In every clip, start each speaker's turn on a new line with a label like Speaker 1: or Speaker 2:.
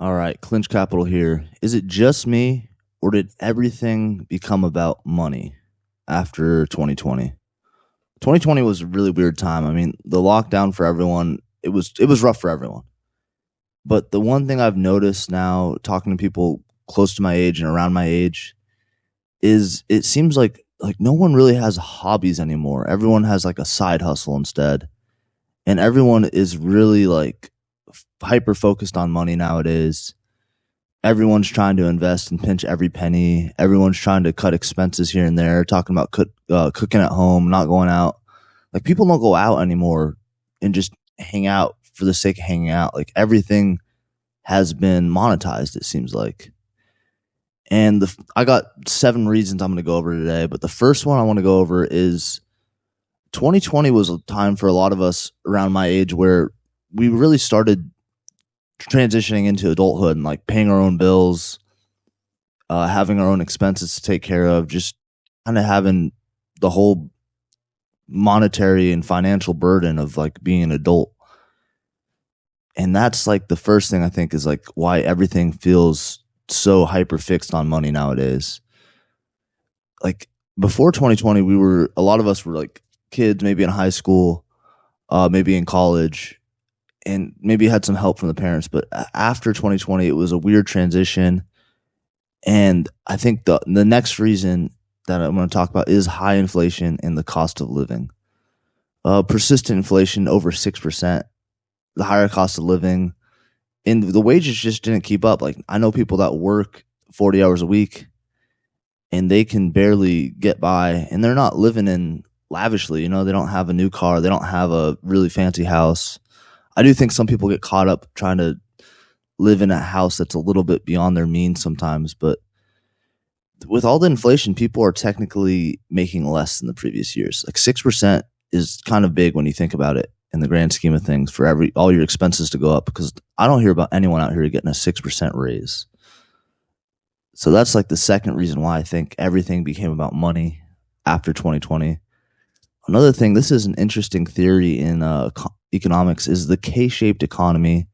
Speaker 1: All right, ClinchCapital here. Is it just me, or did everything become about money after 2020? 2020 was a really weird time. I mean, the lockdown for everyone, it was rough for everyone. But the one thing I've noticed now talking to people close to my age and around my age is it seems like no one really has hobbies anymore. Everyone has like a side hustle instead. And everyone is really like hyper focused on money nowadays. Everyone's trying to invest and pinch every penny. Everyone's trying to cut expenses here and there, talking about cooking at home, not going out. Like people don't go out anymore and just hang out for the sake of hanging out. Like everything has been monetized, it seems like. And I got 7 reasons I'm going to go over today, but the first one I want to go over is 2020 was a time for a lot of us around my age where we really started transitioning into adulthood and like paying our own bills, having our own expenses to take care of, just kind of having the whole monetary and financial burden of like being an adult. And that's like the first thing I think is like why everything feels so hyper fixed on money nowadays. Like before 2020, a lot of us were like kids, maybe in high school, maybe in college, and maybe had some help from the parents. But after 2020, it was a weird transition. And I think the next reason that I'm going to talk about is high inflation and the cost of living. Persistent inflation over 6%, the higher cost of living, and the wages just didn't keep up. Like I know people that work 40 hours a week and they can barely get by, and they're not living in lavishly. They don't have a new car, they don't have a really fancy house. I do think some people get caught up trying to live in a house that's a little bit beyond their means sometimes, but with all the inflation, people are technically making less than the previous years. Like 6% is kind of big when you think about it in the grand scheme of things for all your expenses to go up, because I don't hear about anyone out here getting a 6% raise. So that's like the second reason why I think everything became about money after 2020. Another thing, this is an interesting theory in economics, is the K-shaped economy.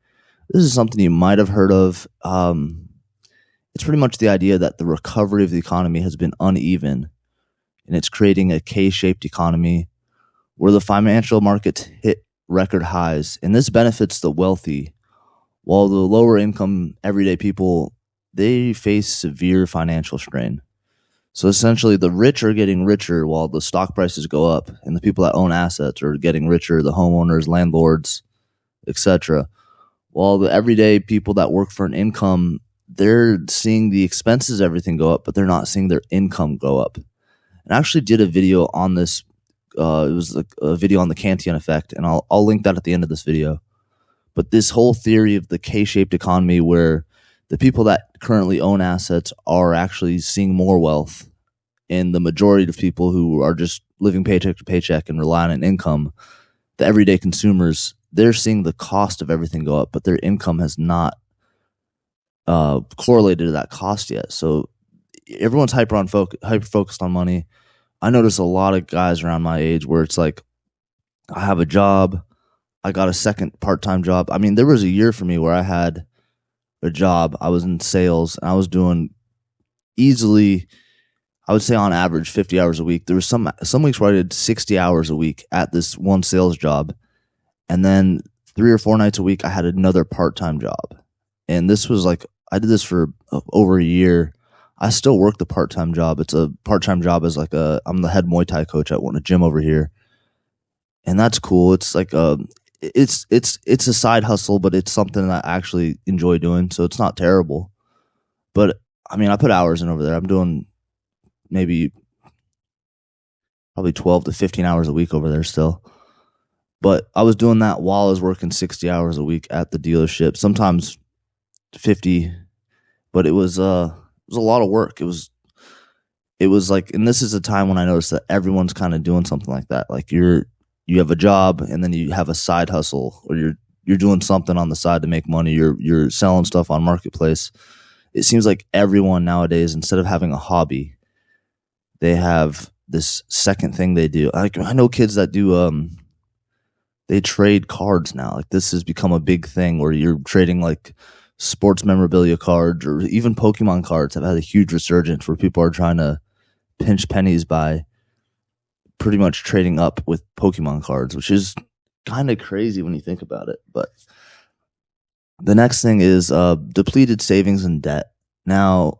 Speaker 1: This is something you might have heard of. It's pretty much the idea that the recovery of the economy has been uneven, and it's creating a K-shaped economy where the financial markets hit record highs, and this benefits the wealthy, while the lower income everyday people, they face severe financial strain. So essentially, the rich are getting richer while the stock prices go up, and the people that own assets are getting richer, the homeowners, landlords, etc. While the everyday people that work for an income, they're seeing the expenses, everything go up, but they're not seeing their income go up. And I actually did a video on this. It was a video on the Kantian effect, and I'll link that at the end of this video. But this whole theory of the K-shaped economy, where the people that currently own assets are actually seeing more wealth, and the majority of people who are just living paycheck to paycheck and relying on income, the everyday consumers, they're seeing the cost of everything go up, but their income has not correlated to that cost yet. So everyone's hyper focused on money. I notice a lot of guys around my age where it's like, I have a job, I got a second part-time job. I mean, there was a year for me where I had a job, I was in sales, and I was doing easily, I would say on average 50 hours a week. There was some weeks where I did 60 hours a week at this one sales job, and then 3 or 4 nights a week I had another part-time job. And this was like, I did this for over a year. I still work the part-time job. It's a part-time job as like I'm the head Muay Thai coach at a gym over here. And that's cool. It's like it's a side hustle, but it's something that I actually enjoy doing, so it's not terrible. But I mean, I put hours in over there. I'm doing maybe probably 12 to 15 hours a week over there still. But I was doing that while I was working 60 hours a week at the dealership, sometimes 50, but it was a lot of work. It was like, and this is a time when I noticed that everyone's kind of doing something like that. Like you have a job, and then you have a side hustle, or you're doing something on the side to make money. You're selling stuff on marketplace. It seems like everyone nowadays, instead of having a hobby, they have this second thing they do. I know kids that do they trade cards now. Like this has become a big thing where you're trading like sports memorabilia cards or even Pokemon cards have had a huge resurgence where people are trying to pinch pennies by pretty much trading up with Pokemon cards, which is kind of crazy when you think about it. But the next thing is depleted savings and debt. Now,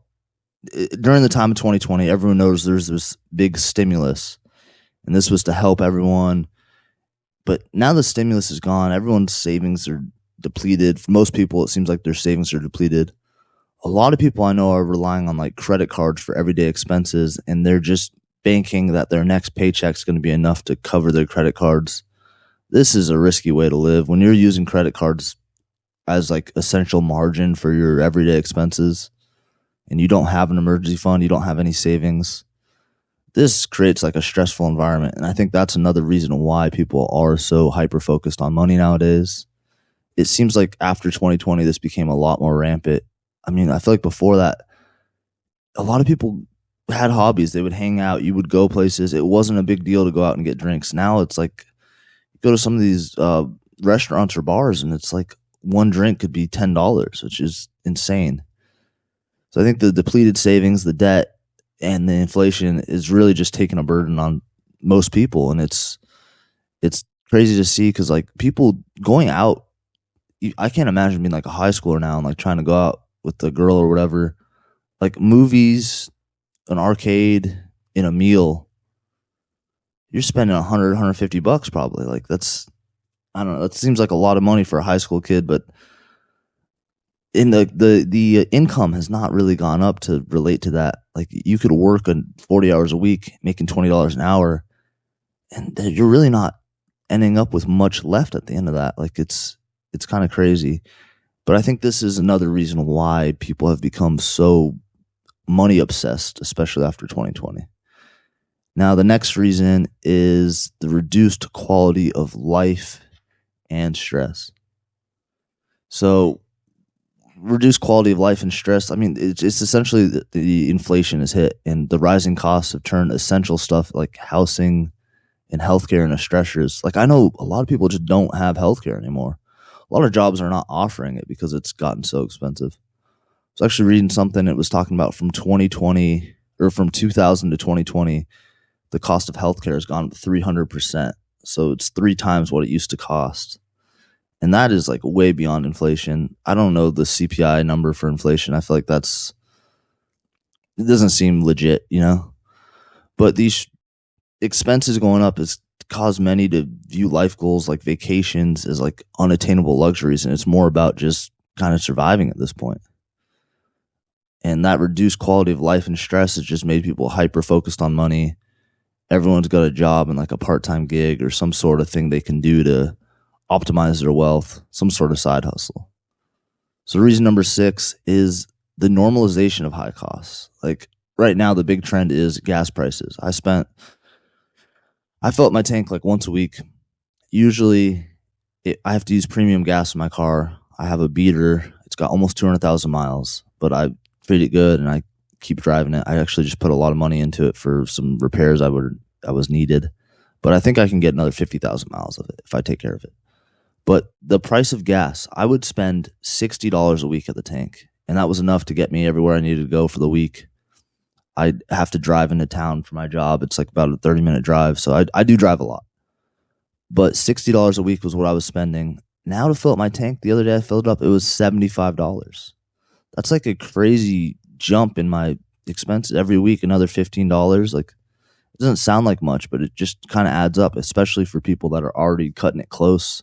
Speaker 1: during the time of 2020, everyone knows there's this big stimulus, and this was to help everyone. But now the stimulus is gone. Everyone's savings are depleted. For most people, it seems like their savings are depleted. A lot of people I know are relying on like credit cards for everyday expenses, and they're just banking that their next paycheck is going to be enough to cover their credit cards. This is a risky way to live. When you're using credit cards as like essential margin for your everyday expenses and you don't have an emergency fund, you don't have any savings, this creates like a stressful environment. And I think that's another reason why people are so hyper focused on money nowadays. It seems like after 2020, this became a lot more rampant. I mean, I feel like before that, a lot of people had hobbies. They would hang out. You would go places. It wasn't a big deal to go out and get drinks. Now it's like you go to some of these restaurants or bars, and it's like one drink could be $10, which is insane. So I think the depleted savings, the debt, and the inflation is really just taking a burden on most people, and it's crazy to see because like people going out, I can't imagine being like a high schooler now and like trying to go out with a girl or whatever. Like movies, an arcade, in a meal, you're spending $100, $150 probably. Like that's, I don't know. That seems like a lot of money for a high school kid, but in the income has not really gone up to relate to that. Like you could work 40 hours a week, making $20 an hour, and you're really not ending up with much left at the end of that. Like it's kind of crazy. But I think this is another reason why people have become so money obsessed, especially after 2020. Now, the next reason is the reduced quality of life and stress. So, reduced quality of life and stress, I mean, it's essentially the inflation has hit, and the rising costs have turned essential stuff like housing and healthcare into stressors. Like, I know a lot of people just don't have healthcare anymore. A lot of jobs are not offering it because it's gotten so expensive. I was actually reading something. It was talking about from 2020 or from 2000 to 2020, the cost of healthcare has gone up 300%. So it's 3 times what it used to cost. And that is like way beyond inflation. I don't know the CPI number for inflation. I feel like it doesn't seem legit, you know? But these expenses going up has caused many to view life goals like vacations as like unattainable luxuries. And it's more about just kind of surviving at this point. And that reduced quality of life and stress has just made people hyper focused on money. Everyone's got a job and like a part-time gig or some sort of thing they can do to optimize their wealth, some sort of side hustle. So reason number 6 is the normalization of high costs. Like right now, the big trend is gas prices. I fill up my tank like once a week. Usually I have to use premium gas in my car. I have a beater. It's got almost 200,000 miles, but I treat it good and I keep driving it. I actually just put a lot of money into it for some repairs I was needed, but I think I can get another 50,000 miles of it if I take care of it. But the price of gas, I would spend $60 a week at the tank, and that was enough to get me everywhere I needed to go for the week. I have to drive into town for my job. It's like about a 30-minute drive, so I do drive a lot. But $60 a week was what I was spending. Now to fill up my tank, the other day I filled it up, it was $75. That's like a crazy jump in my expenses every week, another $15. Like it doesn't sound like much, but it just kind of adds up, especially for people that are already cutting it close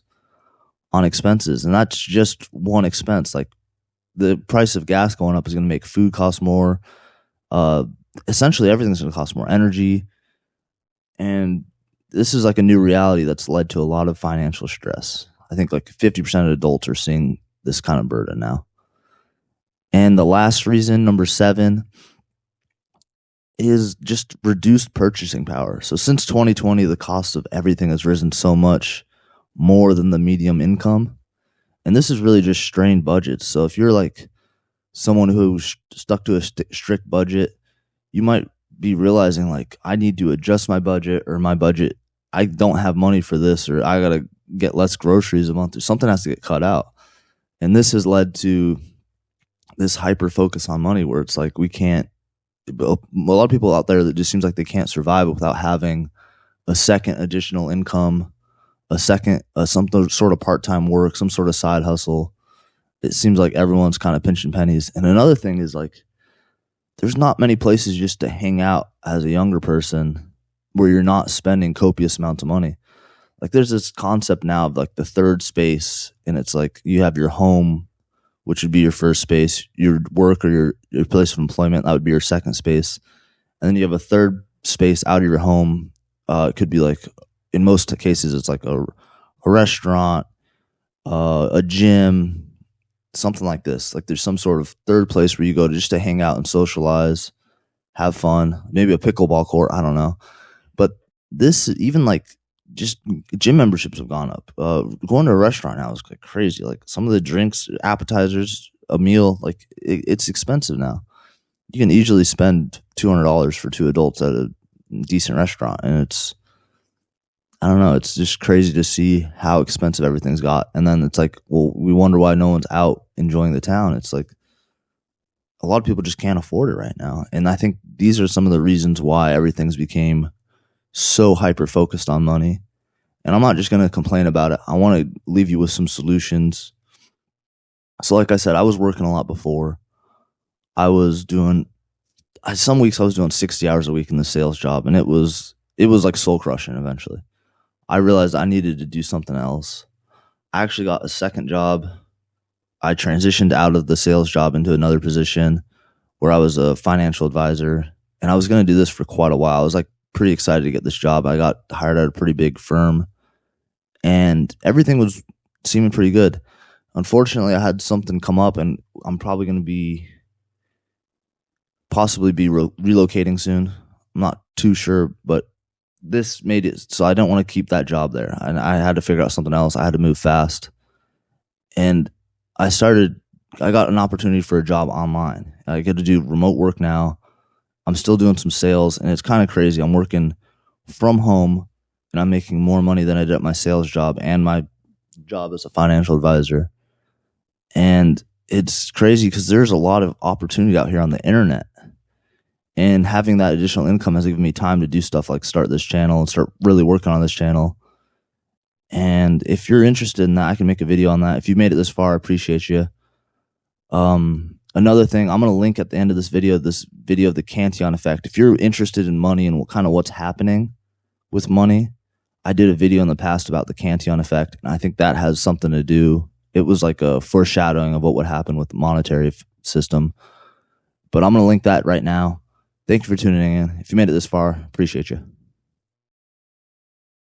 Speaker 1: on expenses. And that's just one expense. Like the price of gas going up is going to make food cost more. Essentially everything's going to cost more, energy. And this is like a new reality that's led to a lot of financial stress. I think like 50% of adults are seeing this kind of burden now. And the last reason, number 7, is just reduced purchasing power. So since 2020, the cost of everything has risen so much more than the median income. And this is really just strained budgets. So if you're like someone who's stuck to a strict budget, you might be realizing like, I need to adjust my budget, or my budget, I don't have money for this, or I got to get less groceries a month, or something has to get cut out. And this has led to this hyper focus on money where it's like we can't. A lot of people out there that just seems like they can't survive without having a second additional income, a second some sort of part time work, some sort of side hustle. It seems like everyone's kind of pinching pennies. And another thing is like there's not many places just to hang out as a younger person where you're not spending copious amounts of money. Like there's this concept now of like the third space, and it's like you have your home, which would be your first space, your work or your place of employment, that would be your second space. And then you have a third space out of your home. It could be like, in most cases, it's like a restaurant, a gym, something like this. Like there's some sort of third place where you go to just to hang out and socialize, have fun, maybe a pickleball court. I don't know. But this, even like just gym memberships have gone up. Going to a restaurant now is like crazy. Like some of the drinks, appetizers, a meal, like it's expensive now. You can easily spend $200 for two adults at a decent restaurant, and I don't know, it's just crazy to see how expensive everything's got. And then it's like, well, we wonder why no one's out enjoying the town. It's like a lot of people just can't afford it right now. And I think these are some of the reasons why everything's became so hyper focused on money. And I'm not just going to complain about it. I want to leave you with some solutions. So like I said, I was working a lot before. I was doing, some weeks I was doing 60 hours a week in the sales job, and it was like soul crushing eventually. I realized I needed to do something else. I actually got a second job. I transitioned out of the sales job into another position where I was a financial advisor, and I was going to do this for quite a while. I was like pretty excited to get this job. I got hired at a pretty big firm, and everything was seeming pretty good. Unfortunately, I had something come up, and I'm probably going to possibly be relocating soon. I'm not too sure, but this made it so I don't want to keep that job there. And I had to figure out something else. I had to move fast. And I got an opportunity for a job online. I get to do remote work now. I'm still doing some sales, and it's kind of crazy. I'm working from home, and I'm making more money than I did at my sales job and my job as a financial advisor. And it's crazy because there's a lot of opportunity out here on the internet. And having that additional income has given me time to do stuff like start this channel and start really working on this channel. And if you're interested in that, I can make a video on that. If you made it this far, I appreciate you. Another thing, I'm going to link at the end of this video of the Cantillon effect. If you're interested in money and what's happening with money, I did a video in the past about the Cantillon effect, and I think that has something to do. It was like a foreshadowing of what would happen with the monetary system. But I'm going to link that right now. Thank you for tuning in. If you made it this far, appreciate you.